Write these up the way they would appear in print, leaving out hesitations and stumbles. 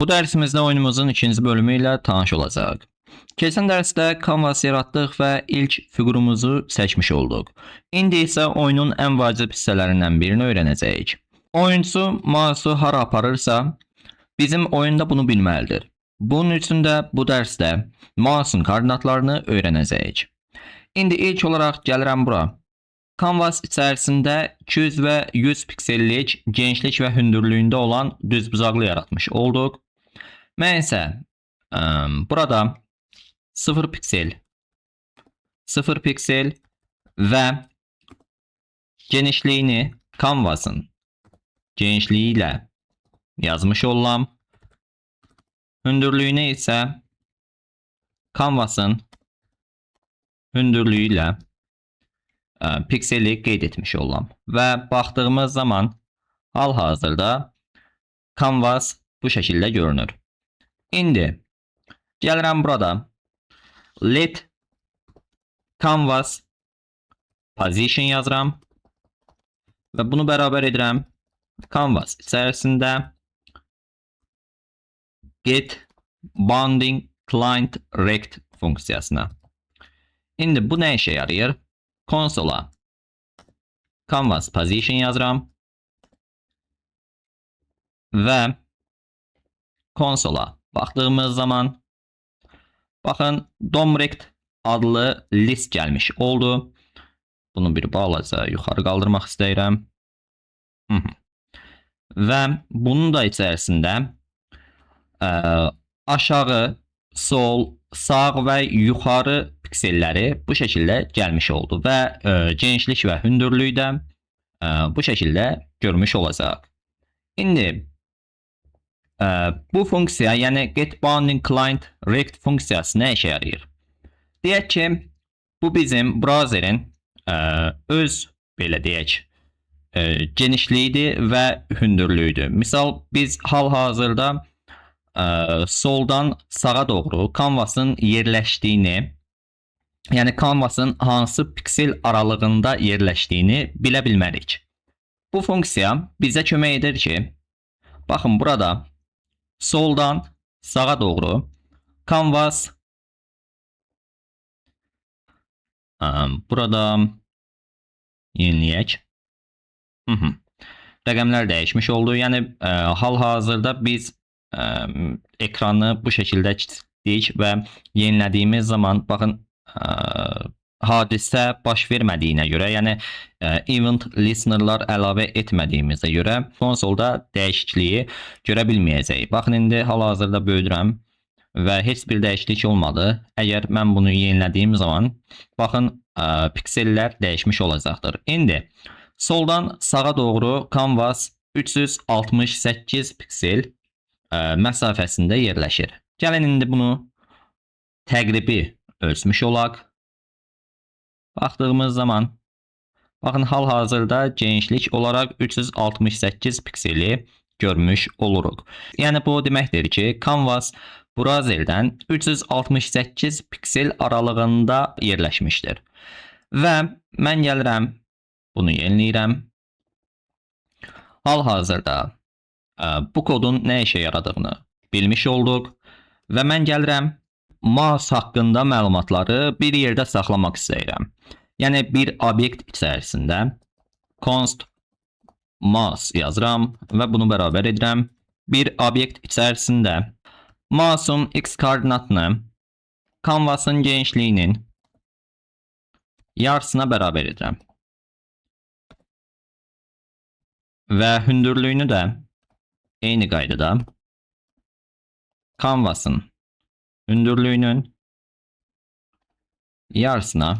Bu dərsimizdə oyunumuzun ikinci bölümü ilə tanış olacaq. Keçən dərsdə kanvas yaratdıq və ilk fiqurumuzu seçmiş olduq. İndi isə oyunun ən vacib hissələrindən birini öyrənəcəyik. Oyunçu mausu hara aparırsa, bizim oyunda bunu bilməlidir. Bunun üçün də bu dərsdə mausun koordinatlarını öyrənəcəyik. İndi ilk olaraq gəlirəm bura. Canvas içərisində 200 və 100 piksellik genişlik və hündürlüyündə olan düzbucaqlı yaratmış olduq. Mən isə burada 0 piksel və genişliyini Canvas'ın genişliyi ilə yazmış olam. Hündürlüyünü isə Canvas'ın hündürlüyü ilə pikseli qeyd etmiş olam. Və baxdığımız zaman hal-hazırda Canvas bu şəkildə görünür. İndi gəlirəm burada let Canvas position yazıram və bunu bərabər edirəm Canvas içərisində get bounding client rect funksiyasına. İndi bu nə işə yarayır? Konsola Canvas position yazıram və konsola baxdığımız zaman baxın DOM-rect adlı list gəlmiş oldu. Bunu bir balaca yuxarı qaldırmaq istəyirəm. Və bunun da içərisində aşağı, sol, sağ və yuxarı pikselləri bu şəkildə gəlmiş oldu və genişlik və hündürlüyü də bu şəkildə görmüş olacaq. İndi bu funksiya, yəni get bounding client rect funksiyası nə işə yarayır? Deyək ki, bu bizim browserin öz belə deyək genişliyidir və hündürlüyüdür. Misal biz hal-hazırda soldan sağa doğru Canvas'ın yerləşdiyini, yəni Canvas'ın hansı piksel aralığında yerləşdiyini bilə bilmərik. Bu funksiya bizə kömək edir ki, baxın burada soldan sağa doğru Canvas burada yeniləyək. Rəqəmlər dəyişmiş oldu. Yəni hal-hazırda biz ekranı bu şəkildə kiçiltdik və yenilədiyimiz zaman baxın hadisə baş vermədiyinə görə, yəni event listenerlar əlavə etmədiyimizə görə konsolda dəyişikliyi görə bilməyəcəyik. Baxın indi hal-hazırda böyüdürəm və heç bir dəyişiklik olmadı. Əgər mən bunu yenilədiyim zaman baxın piksellər dəyişmiş olacaqdır. İndi soldan sağa doğru Canvas 368 piksel məsafəsində yerləşir. Gəlin indi bunu təqribi ölçmüş olaq. Baxdığımız zaman baxın hal-hazırda genişlik olaraq 368 pikseli görmüş oluruq. Yəni bu deməkdir ki, Canvas browserdən 368 piksel aralığında yerləşmişdir. Və mən gəlirəm, bunu yeniləyirəm. Hal-hazırda bu kodun nə işə yaradığını bilmiş olduq və mən gəlirəm mouse haqqında məlumatları bir yerdə saxlamaq istəyirəm. Yəni bir obyekt içərisində const mouse yazıram və bunu bərabər edirəm. Bir obyekt içərisində mouse'un x koordinatını Canvas'ın genişliyinin yarısına bərabər edirəm. Və hündürlüyünü də eyni qaydada Canvas'ın hündürlüyünün yarısına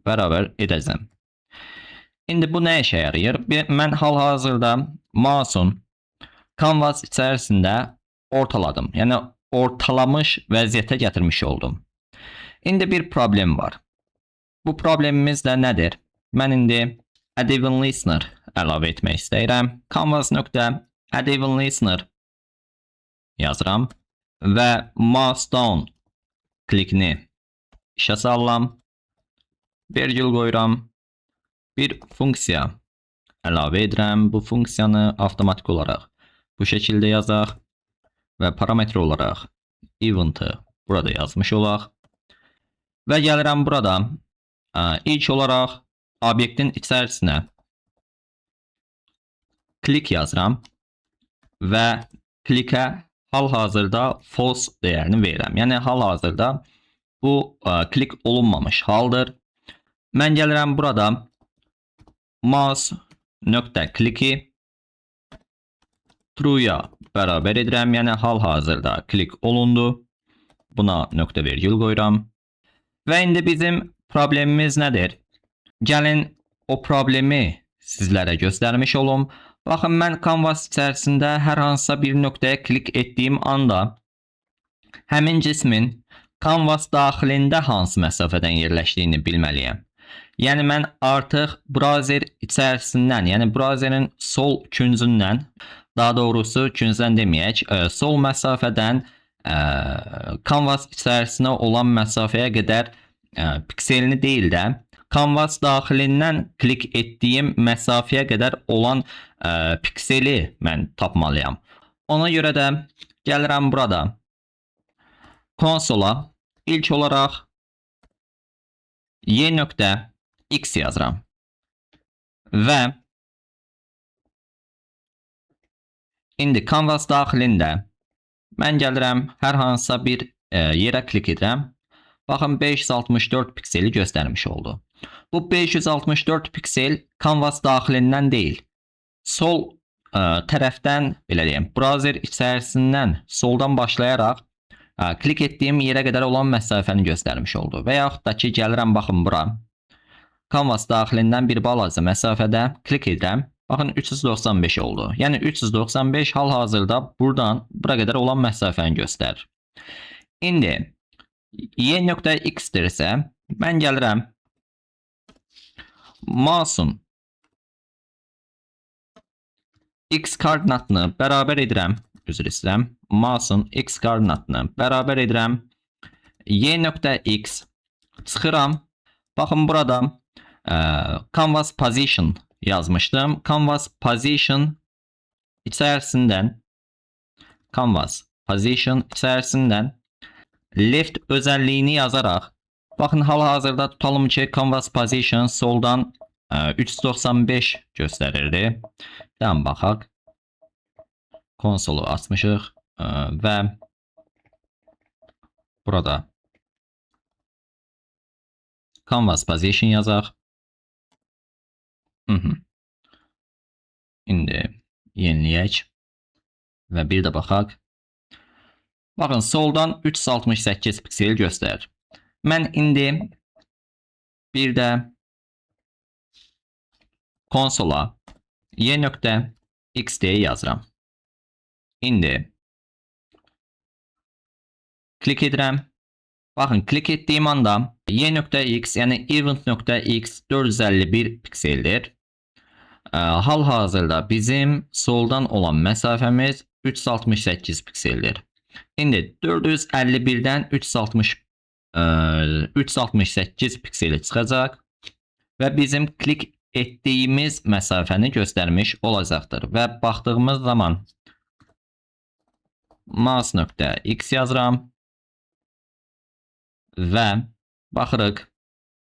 bərabər edəcəm. İndi bu nə işə yarayır? Mən hal-hazırda mouse'un Canvas içərisində ortaladım. Yəni ortalamış vəziyyətə gətirmiş oldum. İndi bir problem var. Bu problemimiz də nədir? Mən indi add even listener əlavə etmək istəyirəm. Canvas.add even listener yazıram və mouse down klikini işə salıram. Virgül qoyuram. Bir funksiya əlavə edirəm. Bu funksiyanı avtomatik olaraq bu şəkildə yazaq və parametre olaraq event'ı burada yazmış olaq. Və gəlirəm burada ilk olaraq obyektin içərisinə klik yazıram və klikə hal-hazırda false dəyərini verirəm. Yəni hal-hazırda bu klik olunmamış haldır. Mən gəlirəm burada mouse nöqtə kliki true'ya bərabər edirəm. Yəni hal-hazırda klik olundu. Buna nöqtə vergül qoyuram. Və indi bizim problemimiz nədir? Gəlin o problemi sizlərə göstərmiş olum. Baxın, mən Canvas içərisində hər hansısa bir nöqtəyə klik etdiyim anda həmin cismin Canvas daxilində hansı məsafədən yerləşdiyini bilməliyəm. Yəni mən artıq browser içərisindən, yəni browserin sol küncündən, daha doğrusu küncdən deməyək, sol məsafədən Canvas içərisinə olan məsafəyə qədər pikselini deyil də, Canvas daxilindən klik etdiyim məsafəyə qədər olan pikseli mən tapmalıyam. Ona görə də gəlirəm burada konsola ilk olaraq y.x yazıram və indi Canvas daxilində mən gəlirəm hər hansısa bir yerə klik edirəm. Baxın, 564 pikseli göstərmiş oldu. Bu 564 piksel Canvas daxilindən deyil, sol tərəfdən, belə deyim, browser içərisindən soldan başlayaraq klik etdiyim yerə qədər olan məsafəni göstərmiş oldu. Və yaxud da ki, gəlirəm, baxın bura, Canvas daxilindən bir balaca məsafədə klik edirəm. Baxın, 395 oldu. Yəni 395 hal-hazırda buradan bura qədər olan məsafəni göstərir. İndi y.x dirsə, mən gəlirəm mouse'un x koordinatını bərabər edirəm. Üzr istəyirəm. Mouse'un x koordinatını bərabər edirəm. y.x çıxıram. Baxın, burada Canvas position yazmışdım. Canvas position içərisindən left özəlliyini yazaraq, baxın, hal-hazırda tutalım ki, Canvas position soldan 395 göstərirdi. Tamam, baxaq. Konsolu açmışıq və burada Canvas position yazaq. İndi yeniləyək və bir də baxaq. Baxın, soldan 368 piksel göstərir. Mən indi bir də konsola y.x deyə yazıram. İndi klik edirəm. Baxın, klik etdiyim anda y.x, yəni event.x 451 pikseldir. Hal-hazırda bizim soldan olan məsafəmiz 368 pikseldir. İndi 451-dən 368 pikseli çıxacaq və bizim klik etdiyimiz məsafəni göstərmiş olacaqdır. Və baxdığımız zaman mouse.x yazıram və baxırıq.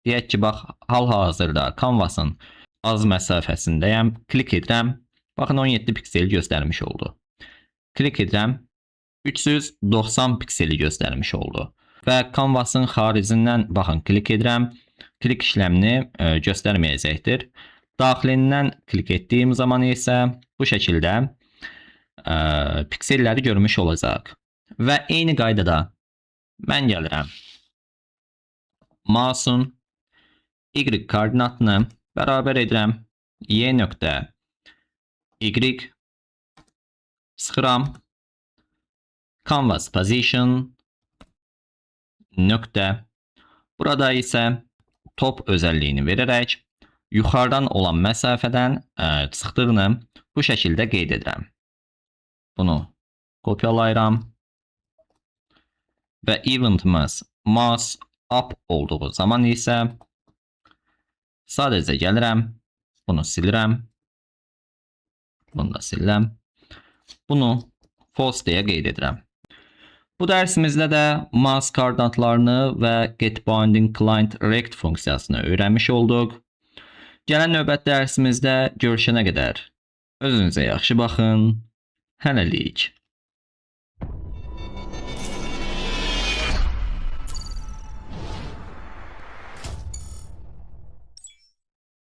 Deyək ki, bax, hal-hazırda Canvas'ın az məsafəsindəyəm. Klik edirəm. Baxın, 17 pikseli göstərmiş oldu. Klik edirəm. 390 pikseli göstərmiş oldu. Və Canvas'ın xaricindən, baxın, klik edirəm. Klik işləmini göstərməyəcəkdir. Daxilindən klik etdiyim zaman isə bu şəkildə pikselləri görmüş olacaq. Və eyni qaydada mən gəlirəm. Mouse'un y koordinatını bərabər edirəm. y.y sıxıram. Canvas position nöqtə. Burada isə top özəlliyini verərək yuxarıdan olan məsafədən çıxdığını bu şəkildə qeyd edirəm. Bunu kopyalayıram. Və eventimiz mouse up olduğu zaman isə sadəcə gəlirəm. Bunu silirəm. Bunu da silirəm. Bunu false deyə qeyd edirəm. Bu dərsimizdə də mask koordinatlarını və getBinding client rect funksiyasını öyrənmiş olduq. Gələn növbəti dərsimizdə görüşənə qədər özünüzə yaxşı baxın. Hələlik.